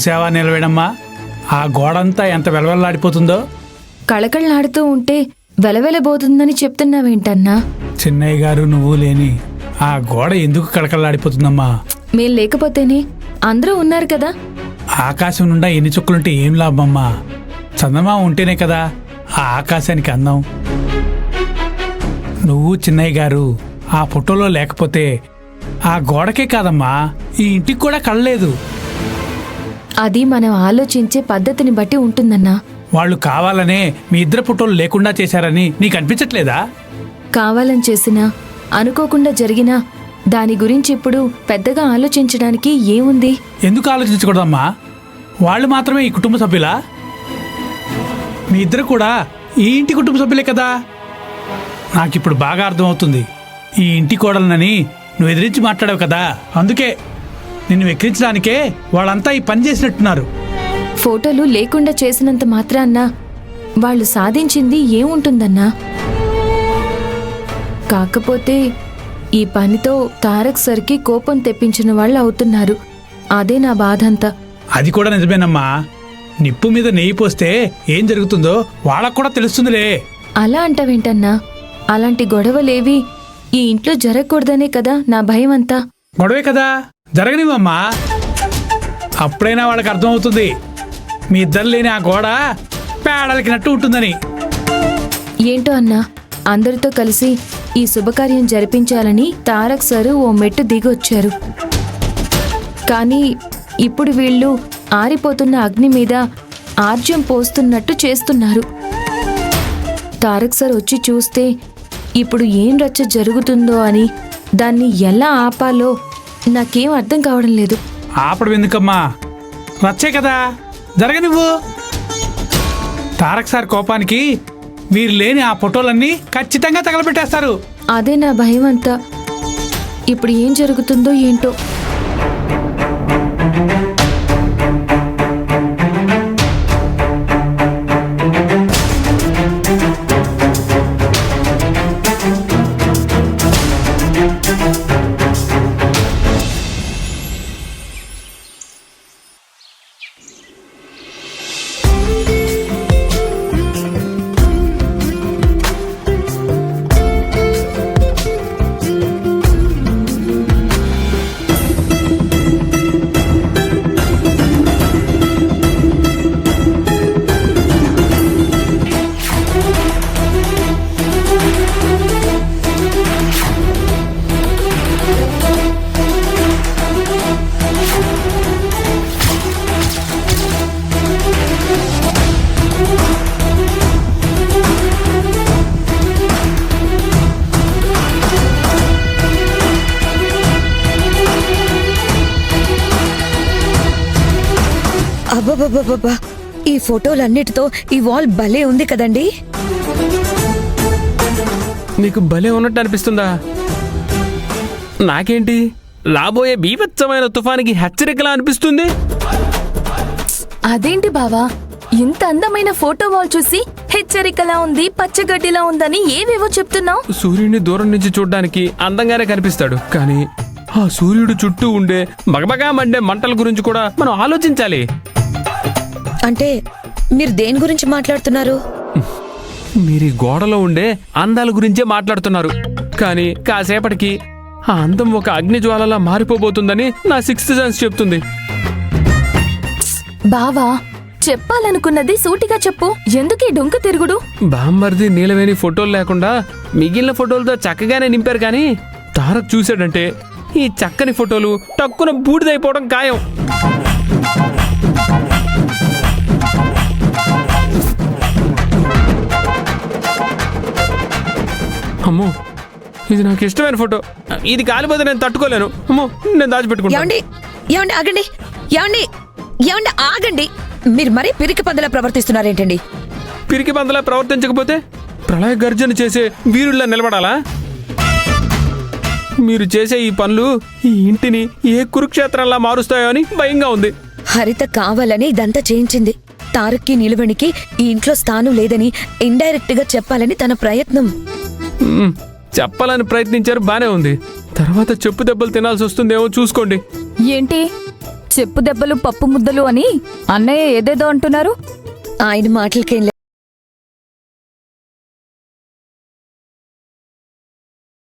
చూసావా నిలవేడమ్మా, ఆ గోడంతా ఎంత వెలవెల్లాడిపోతుందో. కళకళలాడుతూ ఉంటే వెలవెలబోతుందని చెప్తున్నావేంటన్నా? చిన్నయ్య గారు నువ్వు లేని ఆ గోడ ఎందుకు కళకళలాడిపోతుందమ్మా? మేం లేకపోతేనే అందరూ ఉన్నారు కదా. ఆకాశం నుండా ఎన్ని చుక్కలుంటే ఏం లాభమ్మా? చందమా ఉంటేనే కదా ఆ ఆకాశానికి అందం. నువ్వు చిన్నయ్య గారు ఆ ఫోటోలో లేకపోతే ఆ గోడకే కాదమ్మా, ఈ ఇంటికి కూడా కళ్ళలేదు. అది మనం ఆలోచించే పద్ధతిని బట్టి ఉంటుందన్నా. వాళ్ళు కావాలనే మీ ఇద్దరు ఫోటోలు లేకుండా చేశారని నీకు అనిపించట్లేదా? కావాలని చేసినా అనుకోకుండా జరిగినా దాని గురించి ఇప్పుడు పెద్దగా ఆలోచించడానికి ఏముంది? ఎందుకు ఆలోచించకూడదమ్మా? వాళ్ళు మాత్రమే ఈ కుటుంబ సభ్యులా? మీ ఇద్దరు కూడా ఈ ఇంటి కుటుంబ సభ్యులే కదా. నాకిప్పుడు బాగా అర్థమవుతుంది. ఈ ఇంటి కోడలనని నువ్వు ఎదిరించి మాట్లాడావు కదా, అందుకే నిన్ను వెక్కిరించడానికే వాళ్ళంతా ఈ పని చేసినట్టున్నారు. ఫోటోలు లేకుండా చేసినంత మాత్రాన్న వాళ్ళు సాధించింది ఏముంటుందన్నా? కాకపోతే ఈ పనితో తారక్ సర్కి కోపం తెప్పించిన వాళ్ళు అవుతున్నారు. అదే నా బాధంతా. అది కూడా నిజమేనమ్మా. నిప్పు మీద నెయ్యి పోస్తే ఏం జరుగుతుందో వాళ్ళకు కూడా తెలుస్తుందిలే. అలా అంటావేంటన్నా? అలాంటి గొడవలేవి ఈ ఇంట్లో జరగకూడదనే కదా నా భయం అంతా. గొడవే కదా, జరగనివమ్మా. అప్పుడైనా వాళ్ళకి అర్థమవుతుంది మీ ఇద్దరు లేని ఆ గోడ పేడలికినట్టు ఉంటుందని. ఏంటో అన్నా, అందరితో కలిసి ఈ శుభకార్యం జరిపించాలని తారక్ సారు ఓ మెట్టు దిగొచ్చారు. కానీ ఇప్పుడు వీళ్ళు ఆరిపోతున్న అగ్ని మీద ఆర్జ్యం పోస్తున్నట్టు చేస్తున్నారు. తారక్ సార్ వచ్చి చూస్తే ఇప్పుడు ఏం రచ్చ జరుగుతుందో అని, దాన్ని ఎలా ఆపాలో నాకేం అర్థం కావడం లేదు. ఆపడం ఎందుకమ్మా, రచ్చే కదా, జరగనివ్వు. తారక్ సార్ కోపానికి మీరు లేని ఆ ఫోటోలన్నీ ఖచ్చితంగా తగలబెట్టేస్తారు. అదే నా భయం అంతా. ఇప్పుడు ఏం జరుగుతుందో ఏంటో. అబ్బబ్బబ్బబ్బా, ఈ ఫోటోలన్నిటితో ఈ వాల్ భలే ఉంది కదండి. నీకు భలే ఉన్నట్టు అనిపిస్తుందా? నాకేంటి రాబోయే బీభత్సమైన తుఫానికి హెచ్చరికలా అనిపిస్తుంది. అదేంటి బావా, ఇంత అందమైన ఫోటో వాల్ చూసి హెచ్చరికలా ఉంది, పచ్చగడ్డిలా ఉందని ఏవేవో చెప్తున్నావు. సూర్యుడిని దూరం నుంచి చూడ్డానికి అందంగానే కనిపిస్తాడు, కానీ ఆ సూర్యుడు చుట్టూ ఉండే బగబగా మండే మంటల గురించి కూడా మనం ఆలోచించాలి. అంటే మీరు దేని గురించి మాట్లాడుతున్నారు? మీరు ఈ గోడలో ఉండే అందాల గురించే మాట్లాడుతున్నారు, కానీ కాసేపటికి ఆ అందం ఒక అగ్నిజ్వాలలా మారిపోబోతుందని నా సిక్స్త్ సెన్స్ చెప్తుంది. బావా, చెప్పాలనుకున్నది సూటిగా చెప్పు. ఎందుకీ డొంక తిరుగుడు? బామ్మర్ది నీలవేణి ఫోటోలు లేకుండా మిగిలిన ఫోటోలతో చక్కగానే నింపారు, కానీ తారక్ చూశాడంటే ఈ చక్కని ఫోటోలు టక్కున బూడిదైపోవడం ఖాయం. అమ్మో, ఇది నాకు ఇష్టమైన ఫోటో. ఇది కాలిపోతే నేను తట్టుకోలేను. అమ్మో, నేను దాచిపెట్టుకుంటా. ఏమండి ఏమండి ఆగండి, ఏమండి ఏమండి ఆగండి. మీరు మరీ పిరికి పందులా ప్రవర్తిస్తున్నారేంటండి? పిరికి పందలా ప్రవర్తించకపోతే ప్రళయ గర్జన చేసే వీరుల్లా నిలబడాలా? మీరు చేసే ఈ పనులు ఈ ఇంటిని ఏ కురుక్షేత్రంలా మారుస్తాయో అని భయంగా ఉంది. హరిత కావాలని ఇదంతా చేయించింది. తారక్కి నిలువనికి ఈ ఇంట్లో స్థానం లేదని ఇండైరెక్ట్ గా చెప్పాలని తన ప్రయత్నం. చెప్పాలని ప్రయత్నించారు, బానే ఉంది. తర్వాత చెప్పు దెబ్బలు తినాల్సి వస్తుందేమో చూసుకోండి. ఏంటి చెప్పు దెబ్బలు పప్పు ముద్దలు అని అన్నయ్య ఏదేదో అంటున్నారు. ఆయన మాటలకేం